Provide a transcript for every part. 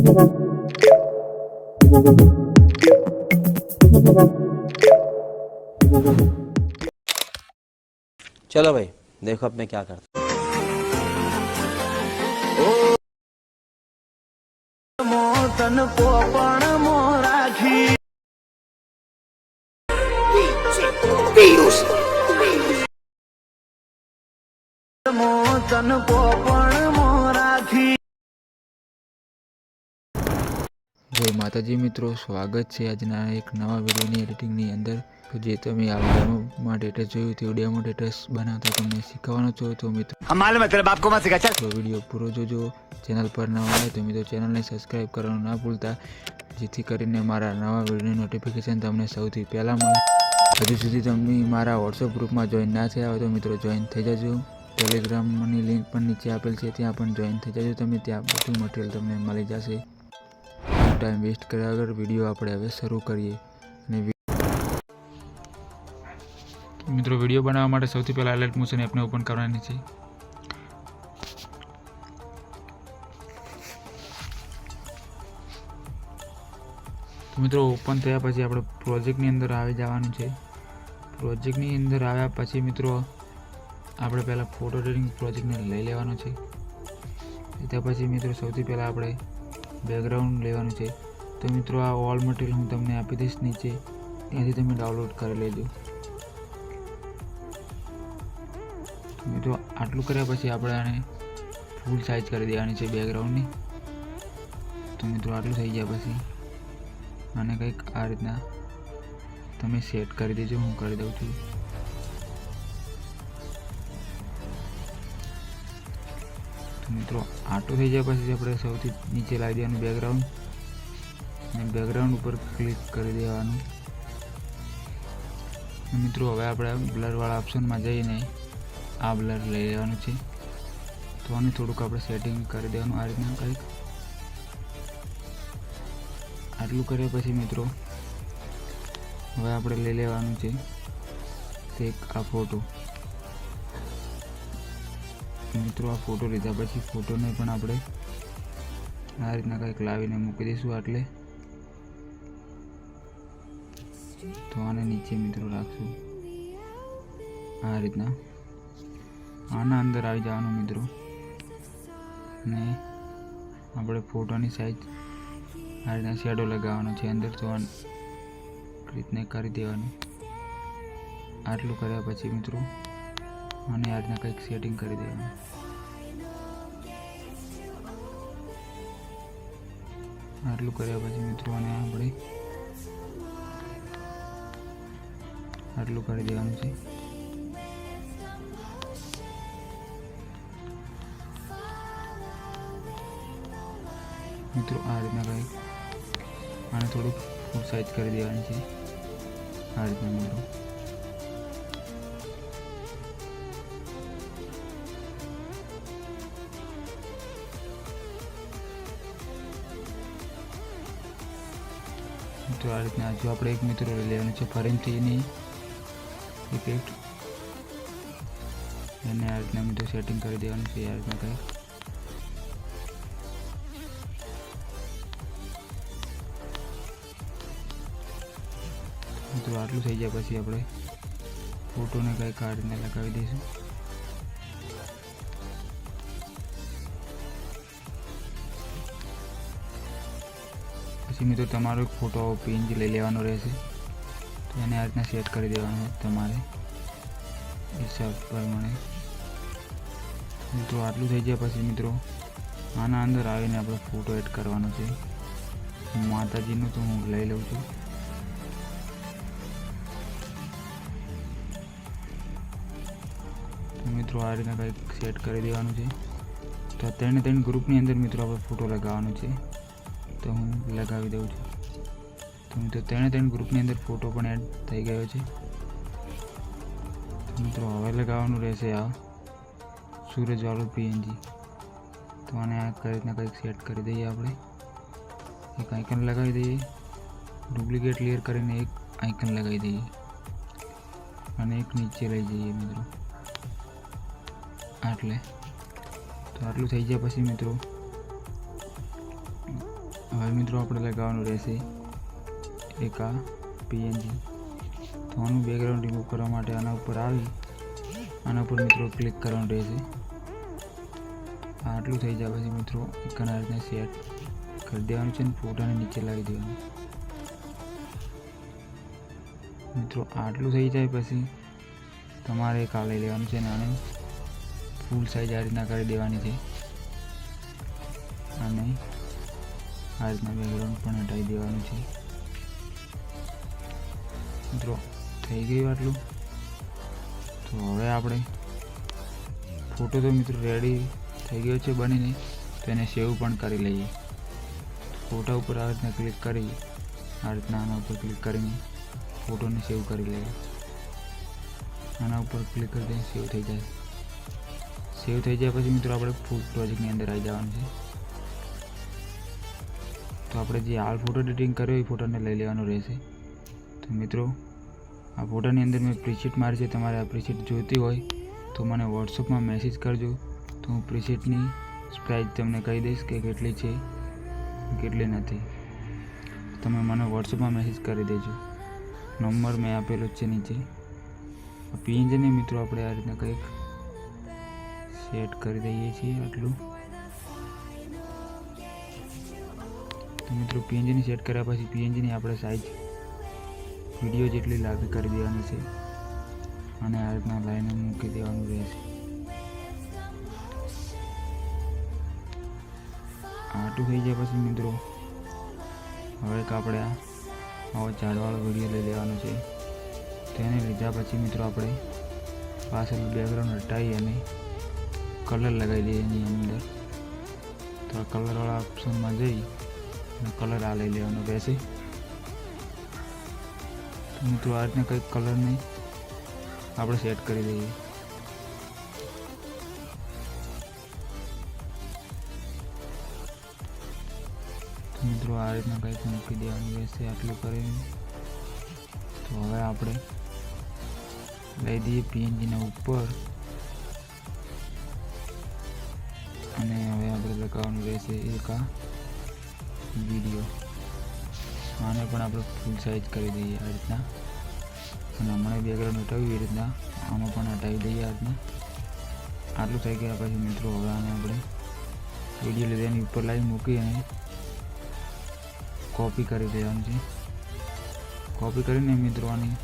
चलो भाई देखो अब मैं क्या करता तन पोपण मोराखी तन पोपण मोराखी। जय माताजी मित्रों, स्वागत है आजना एक नवा वीडियोनी एडिटिंगनी अंदर। तो जे तमे आ वीडियोमां स्टेटस जोयुं ते वीडियोमां स्टेटस बनावता तमने शीखवानो छो तो मित्रों हम मालूम है तेरे बाप को मत सिखा चल। तो वीडियो पूरो जोजो। चैनल पर नवा आए तो मित्रों चैनल ने सब्सक्राइब करवानुं ना भूलता, जेथी करीने मारा नवा वीडियोनी नोटिफिकेशन तमने सौथी पहेला मळे। हजू सुधी तमे मारा व्हाट्सएप ग्रुपमां जॉइन ना थया हो तो मित्रों जॉइन थई जजो। टेलिग्रामनी लिंक पण नीचे आपेल छे, त्यां पण जॉइन थई जजो तमे। त्यां बधुं मटीरियल तमने मळी जशे। टाइम वेस्ट कर्या वगर वीडियो आपणे हवे शरू करीए। मित्रों वीडियो बनाववा माटे सौथी पहेला लाइट मोशन एपने ओपन करवानी छे। तो मित्रों ओपन थया पछी आपणे प्रोजेक्टनी अंदर आवी जवानुं छे। प्रोजेक्टनी अंदर आव्या पछी मित्रों आपणे पहेला फोटो एडिटिंग प्रोजेक्टने लई लेवानो छे। त्यां पछी मित्रों सौथी पहेला आपणे बेकग्राउंड लेवानुं छे। तो मित्रों आ ऑल मटीरियल हूँ तमने आपी दईश नीचे, त्यांथी तमे डाउनलॉड करी लेजो। तो मित्रों आटलुं कर्या पछी आपणे आने फूल साइज करी देवानी छे बेकग्राउंडनी। तो मित्रों आटलुं थई गया पछी आने कंईक आ रीतना तमे सेट करी देजो। हूँ करी दऊं छुं। तो मित्रों आटलुं थई गया पछी आपणे सौथी नीचे लावी देवानुं बेकग्राउंड અને બેકગ્રાઉન્ડ ઉપર ક્લિક કરી દેવાનું। મિત્રો હવે આપણે બ્લરવાળા ઓપ્શનમાં જઈને આ બ્લર લઈ લેવાનું છે। તો આને થોડુંક આપણે સેટિંગ કરી દેવાનું આ રીતના કંઈક। આટલું કર્યા પછી મિત્રો હવે આપણે લઈ લેવાનું છે એક આ ફોટો। મિત્રો આ ફોટો લીધા પછી ફોટોને પણ આપણે આ રીતના કંઈક લાવીને મૂકી દઈશું આટલે। तो आने नीचे मित्रों राखशुं आ रीतना। आना अंदर आई जवानुं मित्रों ने आपणे फोटोनी साइज आ रीतना शेडो लगाववानो छे अंदर। तो आ रीतने करी देवानुं। आटलुं कर्या पछी मित्रों आने आ रीतना कंईक सेटिंग करी देवानुं। आटलुं कर्या पछी मित्रों आने आपणे आटलू कर देवानुं छे। मित्रों आ रीतना कंईक आने थोड़ुं फूल साइज कर देवानी छे आ रीतना मित्रों। मित्रों आ रीतना जो आपणे एक मित्रों लई लेवानुं छे फरीथी एनी इफेक्ट એને આ રીતના મિત્રો સેટિંગ કરી દેવાનું છે। આ રીતના કંઈ મિત્રો આટલું થઈ ગયા પછી આપણે ફોટોને કંઈક આ રીતના લગાવી દઈશું। પછી મિત્રો તમારો એક ફોટો પિંજ લઈ લેવાનો રહેશે। तो એને આ રીતના સેટ કરી દેવાનું તમારે હિસાબ પ્રમાણે। મિત્રો આટલું થઈ ગયા પછી મિત્રો આના અંદર આવીને આપણે ફોટો એડ કરવાનો છે। માતાજીનો તો હું લઈ લઉં છું। તો મિત્રો આ રીતના કંઈક સેટ કરી દેવાનું છે। તો આ ત્રણે ગ્રુપની અંદર મિત્રો આપણે ફોટો લગાવવાનો છે। તો હું લગાવી દઉં છું। तो मित्रों त्रण ग्रुपनी अंदर फोटो पण एड थई गयो छे। तो मित्रों हवे लगाववानुं रहेशे आ सूरजवाळुं पीएनजी। तो आने आ रीतना कंईक सेट करी दईए आपणे। एक आइकन लगावी दईए, डुप्लिकेट क्लियर करीने एक आइकन लगावी दईए अने एक नीचे लई जईए मित्रों आटले। तो आटलुं थई गया पछी मित्रों હવે મિત્રો આપણે લગાવવાનું રહેશે એક આ પીએનજી. તો આનું બેકગ્રાઉન્ડ રિમૂવ કરવા માટે આના ઉપર આવી આના ઉપર મિત્રો ક્લિક કરવાનું રહેશે. આટલું થઈ જાય પછી મિત્રો ઘણા રીતના સેટ કરી દેવાનું છે અને ફોટાને નીચે લાવી દેવાનું. મિત્રો આટલું થઈ જાય પછી તમારે એક આ લઈ લેવાનું છે અને આને ફૂલ સાઈઝ આ રીતના કરી દેવાની છે અને આ રીતના બેકગ્રાઉન્ડ પણ હટાવી દેવાનું છે. મિત્રો થઈ ગયું આટલું. તો હવે આપણે ફોટો તો મિત્રો રેડી થઈ ગયો છે બનીને, તો એને સેવ પણ કરી લઈએ. ફોટા ઉપર આ રીતના ક્લિક કરી આ રીતના આના ઉપર ક્લિક કરીને ફોટોને સેવ કરી લઈએ. આના ઉપર ક્લિક કરી દઈએ, સેવ થઈ જાય. સેવ થઈ જાય પછી મિત્રો આપણે ફૂલ પ્રોજેક્ટની અંદર આવી જવાનું છે. તો આપણે જે હાલ ફોટો એડિટિંગ કર્યો એ ફોટોને લઈ લેવાનો રહેશે. તો મિત્રો આ ફોટાની અંદર મેં પ્રીસેટ મારી છે. તમારે આ પ્રીસેટ જોઈતી હોય તો મને વોટ્સઅપમાં મેસેજ કરજો, તો હું પ્રીસેટની પ્રાઇસ તમને કહી દઈશ કે કેટલી છે કેટલી નથી. તમે મને વોટ્સઅપમાં મેસેજ કરી દેજો. નંબર મેં આપેલો છે નીચે. આ પીએનજીને મિત્રો આપણે આ રીતના કંઈક સેટ કરી દઈએ છીએ આટલું. તો મિત્રો પીએનજીને સેટ કર્યા પછી પીએનજીની આપણે સાઈઝ વિડીયો જેટલી લાગી કરી દેવાની છે અને આ રીતના લાઈને મૂકી દેવાનું રહેશે. આટલું થઈ જાય પછી મિત્રો હવે એક આપણે આવો ઝાડવાળો વિડીયો લઈ લેવાનો છે. તેને લીધા પછી મિત્રો આપણે પાછળ બેકગ્રાઉન્ડ હટાવી અને કલર લગાવી દઈએ એની અંદર. તો આ કલરવાળા ઓપ્શનમાં જઈ અને કલર આ લઈ લેવાનો રહેશે. તો મિત્રો આ રીતના કંઈક કલરને આપણે સેટ કરી દઈએ. તો મિત્રો આ રીતના કંઈક મૂકી દેવાનું રહેશે આટલું કરીને. તો હવે આપણે લઈ દઈએ પીએનજીના ઉપર અને હવે આપણે લગાવવાનું રહેશે એક આ વિડીયો. આને પણ આપણે ફૂલ સાઈઝ કરી દઈએ આ રીતના અને હમણાં બેકગ્રાઉન્ડ હટાવ્યું એ રીતના આમાં પણ હટાવી દઈએ આ રીતના. આટલું થઈ ગયા પછી મિત્રો હવે આને આપણે વિડીયો લીધે એની ઉપર લાવી મૂકી અને કોપી કરી દેવાનું છે. કોપી કરીને મિત્રો આની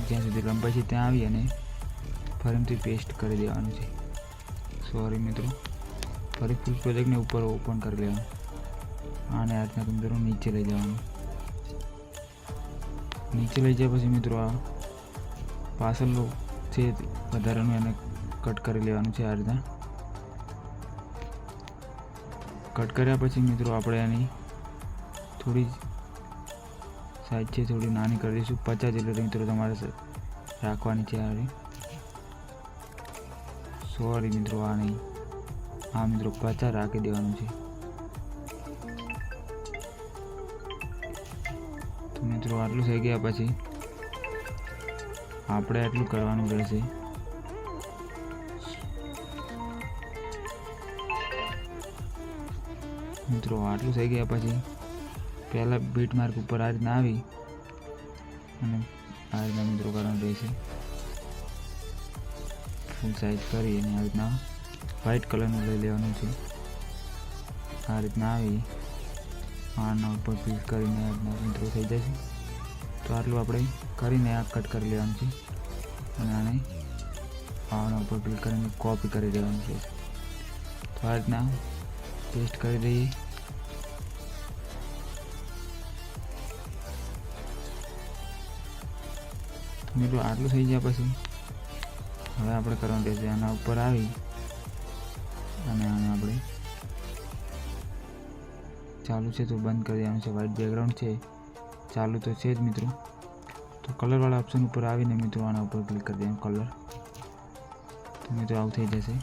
જ્યાં સુધી લંબાઈ છે ત્યાં આવી અને ફરીથી પેસ્ટ કરી દેવાનું છે. સોરી મિત્રો, ફરી ફૂલ પ્રોજેક્ટને ઉપર ઓપન કરી લેવાનું. આને આ રીતના મિત્રો નીચે લઈ જવાનું. નીચે લઈ જાય પછી મિત્રો આ પાછળનો છે વધારાનું એને કટ કરી લેવાનું છે. આ રીતના કટ કર્યા પછી મિત્રો આપણે એની થોડી સાઈઝ છે થોડી નાની કરી દઈશું. 50 જેટલી મિત્રો તમારે રાખવાની છે. સોરી મિત્રો આ નહીં, આ મિત્રો 50 રાખી દેવાનું છે. તો મિત્રો આટલું થઈ ગયા પછી આપણે આટલું કરવાનું રહેશે. મિત્રો આટલું થઈ ગયા પછી પહેલાં બીટ માર્ક ઉપર આ રીતના આવી અને આ રીતના મિત્રો કરવાનું રહેશે. ફૂલ સાઈઝ કરી અને આ રીતના વ્હાઇટ કલરનું લઈ લેવાનું છે. આ રીતના આવી આના ઉપર ક્લિક કરીને આ રીતના મિત્રો થઈ જશે. તો આટલું આપણે કરીને આ કટ કરી લેવાનું છે અને આને આના ઉપર ક્લિક કરીને કોપી કરી દેવાનું છે. તો આ રીતના પેસ્ટ કરી દઈએ. મિત્રો આટલું થઈ ગયા પછી હવે આપણે કરવાનું રહેશે આના ઉપર આવી અને આને આપણે ચાલુ છે તો બંધ કરી દેવાનું છે. વ્હાઇટ બેકગ્રાઉન્ડ છે, ચાલુ તો છે જ મિત્રો. તો કલરવાળા ઓપ્શન ઉપર આવીને મિત્રો આના ઉપર ક્લિક કરી દેવાનું કલર. તો મિત્રો આવું થઈ જશે.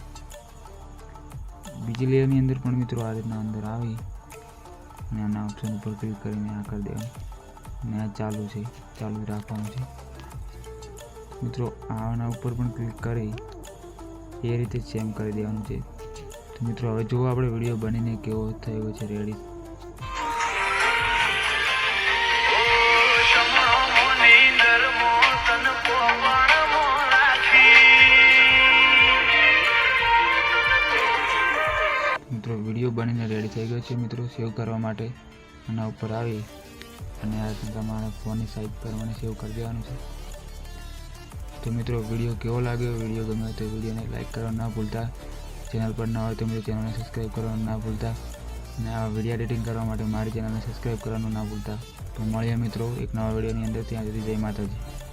બીજી લેયરની અંદર પણ મિત્રો આ રીતના અંદર આવી અને આના ઓપ્શન ઉપર ક્લિક કરીને આ કરી દેવાનું અને આ ચાલુ છે, ચાલુ રાખવાનું છે. મિત્રો આના ઉપર પણ ક્લિક કરી એ રીતે સેમ કરી દેવાનું છે. તો મિત્રો હવે જુઓ આપણે વિડીયો બનીને કેવો થયો છે રેડી. મિત્રો વિડીયો બનીને રેડી થઈ ગયો છે. મિત્રો સેવ કરવા માટે આના ઉપર આવી અને આ તમારા ફોનની સાઈડ પર મને સેવ કરી દેવાનું છે. તો મિત્રો વિડીયો કેવો લાગ્યો, વિડીયો ગમ્યો તો વિડીયોને લાઈક કરવાનું ના ભૂલતા. ચેનલ પર ન હોય તો મિત્રો ચેનલને સબસ્ક્રાઈબ કરવાનું ના ભૂલતા અને આ વિડીયો એડિટિંગ કરવા માટે મારી ચેનલને સબસ્ક્રાઈબ કરવાનું ના ભૂલતા. તો મળીએ મિત્રો એક નવા વિડીયોની અંદર. ત્યાં સુધી જય માતાજી.